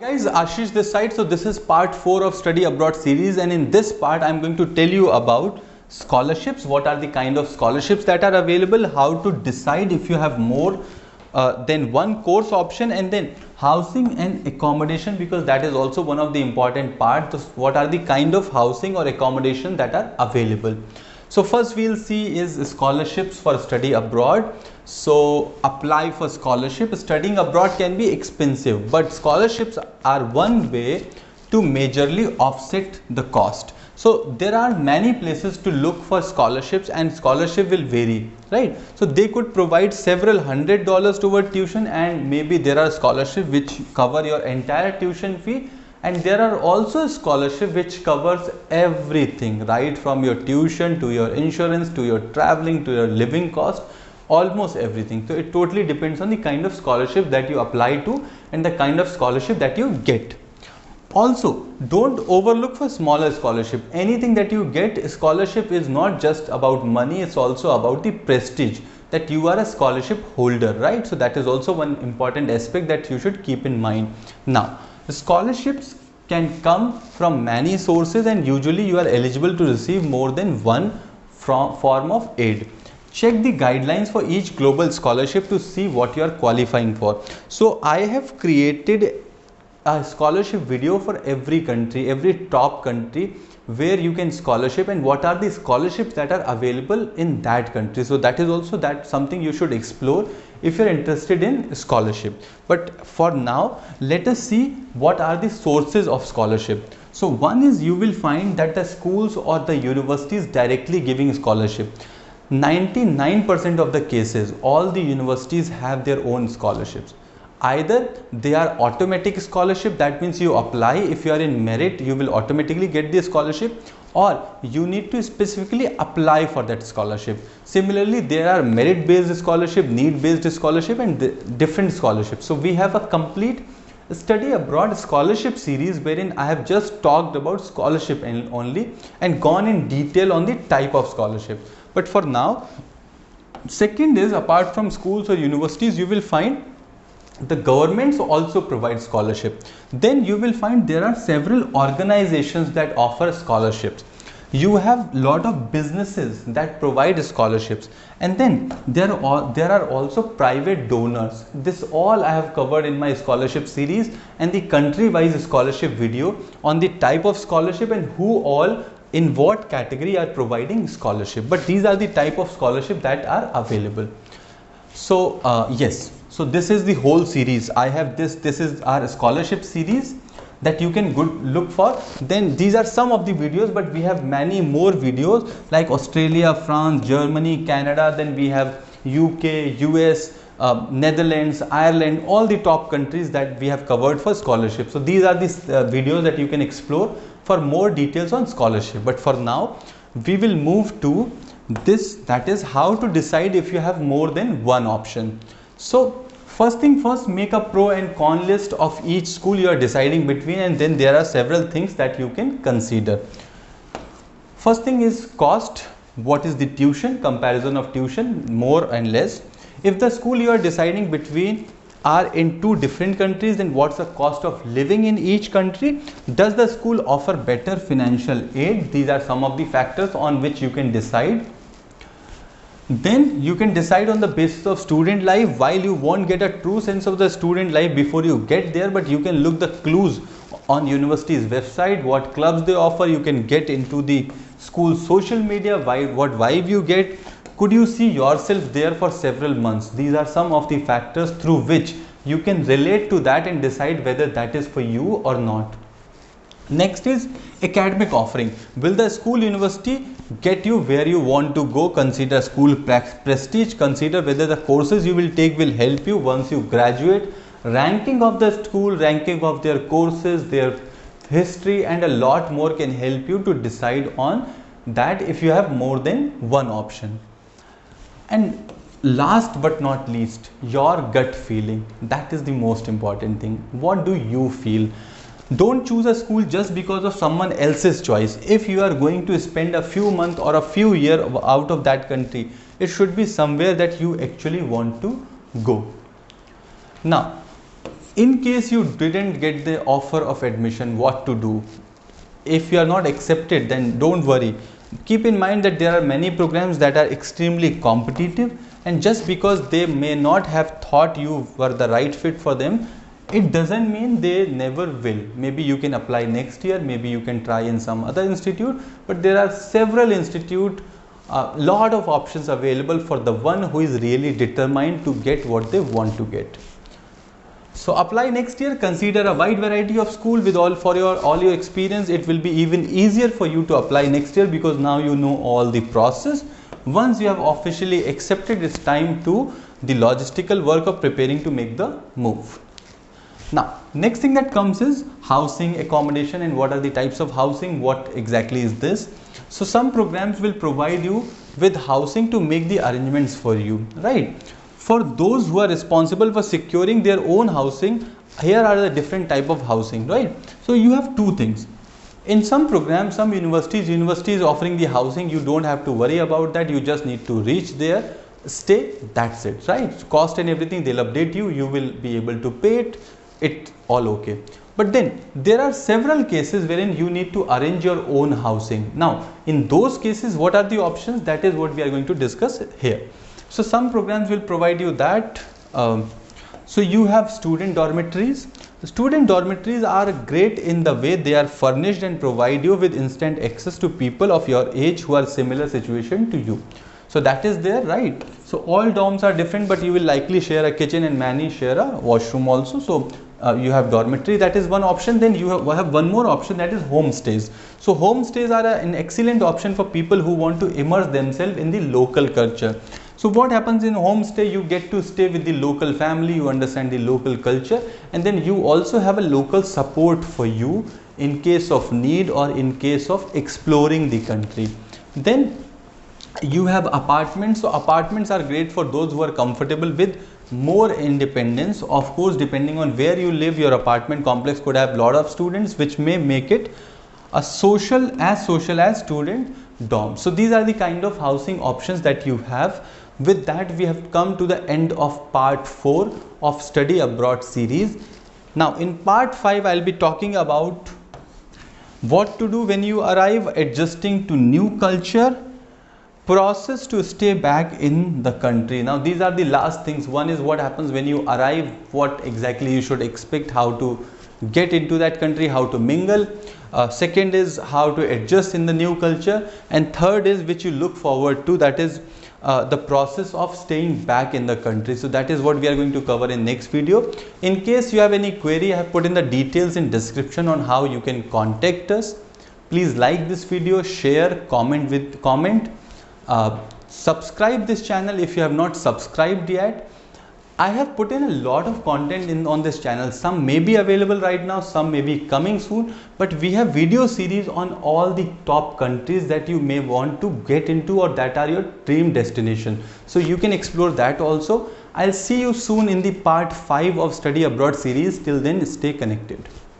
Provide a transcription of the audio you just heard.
Guys, Ashish this side. So this is part 4 of study abroad series, and in this part I'm going to tell you about scholarships. What are the kind of scholarships that are available, how to decide if you have more than one course option, and then housing and accommodation, because that is also one of the important parts. What are the kind of housing or accommodation that are available. So first we'll see is scholarships for study abroad. So apply for scholarship. Studying abroad can be expensive, but scholarships are one way to majorly offset the cost. So there are many places to look for scholarships, and scholarship will vary, right? So they could provide several $100 toward tuition, and maybe there are scholarships which cover your entire tuition fee. And there are also scholarships which covers everything, right from your tuition to your insurance to your traveling to your living cost, almost everything. So it totally depends on the kind of scholarship that you apply to and the kind of scholarship that you get. Also, don't overlook for smaller scholarship. Anything that you get, scholarship is not just about money, it's also about the prestige that you are a scholarship holder, right? So that is also one important aspect that you should keep in mind. Now, scholarships can come from many sources, and usually you are eligible to receive more than one form of aid. Check the guidelines for each global scholarship to see what you are qualifying for. So I have created a scholarship video for every country, every top country where you can scholarship, and what are the scholarships that are available in that country. So that is also something you should explore if you're interested in scholarship. But for now, let us see what are the sources of scholarship. So one is, you will find that the schools or the universities directly giving scholarship. 99% of the cases, all the universities have their own scholarships. Either they are automatic scholarship, that means you apply, if you are in merit you will automatically get the scholarship, or you need to specifically apply for that scholarship. Similarly, there are merit based scholarship, need based scholarship, and different scholarships. So we have a complete study abroad scholarship series wherein I have just talked about scholarship only and gone in detail on the type of scholarship. But for now, second is, apart from schools or universities, you will find the governments also provide scholarship. Then you will find there are several organizations that offer scholarships. You have lot of businesses that provide scholarships, and then there are also private donors. This all I have covered in my scholarship series and the country wise scholarship video on the type of scholarship and who all in what category are providing scholarship. But these are the type of scholarship that are available. So yes, so this is the whole series. I have this is our scholarship series that you can look for. Then these are some of the videos, but we have many more videos like Australia, France, Germany, Canada, then we have UK, US, Netherlands, Ireland, all the top countries that we have covered for scholarship. So these are the videos that you can explore for more details on scholarship. But for now, we will move to this, that is how to decide if you have more than one option. So first thing first, make a pro and con list of each school you are deciding between, and then there are several things that you can consider. First thing is cost. What is the tuition? Comparison of tuition, more and less. If the school you are deciding between are in two different countries, then what's the cost of living in each country? Does the school offer better financial aid? These are some of the factors on which you can decide. Then you can decide on the basis of student life. While you won't get a true sense of the student life before you get there, but you can look the clues on university's website, what clubs they offer. You can get into the school social media, what vibe you get. Could you see yourself there for several months? These are some of the factors through which you can relate to that and decide whether that is for you or not. Next is academic offering. Will the school university get you where you want to go? Consider school prestige. Consider whether the courses you will take will help you once you graduate. Ranking of the school, ranking of their courses, their history, and a lot more can help you to decide on that if you have more than one option. And last but not least, your gut feeling. That is the most important thing. What do you feel? Don't choose a school just because of someone else's choice. If you are going to spend a few months or a few years out of that country, it should be somewhere that you actually want to go. Now, In case you didn't get the offer of admission, what to do? If you are not accepted, then don't worry. Keep in mind that there are many programs that are extremely competitive, and just because they may not have thought you were the right fit for them, it doesn't mean they never will. Maybe you can apply next year, maybe you can try in some other institute, but there are several institute, a lot of options available for the one who is really determined to get what they want to get. So apply next year, consider a wide variety of school with all your experience. It will be even easier for you to apply next year because now you know all the process. Once you have officially accepted, it's time to the logistical work of preparing to make the move. Now, next thing that comes is housing, accommodation, and what are the types of housing, what exactly is this. So some programs will provide you with housing to make the arrangements for you, right? For those who are responsible for securing their own housing, here are the different type of housing, right? So you have two things. In some programs, some universities offering the housing, you don't have to worry about that. You just need to reach there, stay, that's it, right? Cost and everything, they'll update you, you will be able to pay it all okay. But then there are several cases wherein you need to arrange your own housing. Now, in those cases, what are the options? That is what we are going to discuss here. So some programs will provide you that. So you have student dormitories. Student dormitories are great in the way they are furnished and provide you with instant access to people of your age who are similar situation to you. So that is there, right? So all dorms are different, but you will likely share a kitchen and many share a washroom also. So you have dormitory, that is one option. Then you have one more option, that is homestays. So homestays are an excellent option for people who want to immerse themselves in the local culture. So what happens in homestay, you get to stay with the local family, you understand the local culture, and then you also have a local support for you in case of need or in case of exploring the country. Then you have apartments. So apartments are great for those who are comfortable with more independence. Of course, depending on where you live, your apartment complex could have a lot of students, which may make it a social as student dorm. So these are the kind of housing options that you have. With that, we have come to the end of part 4 of Study Abroad series. Now in part 5, I'll be talking about what to do when you arrive, adjusting to new culture, process to stay back in the country. Now these are the last things. One is what happens when you arrive, what exactly you should expect, how to get into that country, how to mingle. Second is how to adjust in the new culture, and third is which you look forward to, that is the process of staying back in the country. So that is what we are going to cover in next video. In case you have any query, I have put in the details in description on how you can contact us. Please like this video, share, comment. Subscribe this channel if you have not subscribed yet. I have put in a lot of content on this channel. Some may be available right now, some may be coming soon, but we have video series on all the top countries that you may want to get into or that are your dream destination. So you can explore that also. I'll see you soon in the part 5 of Study Abroad series. Till then, stay connected.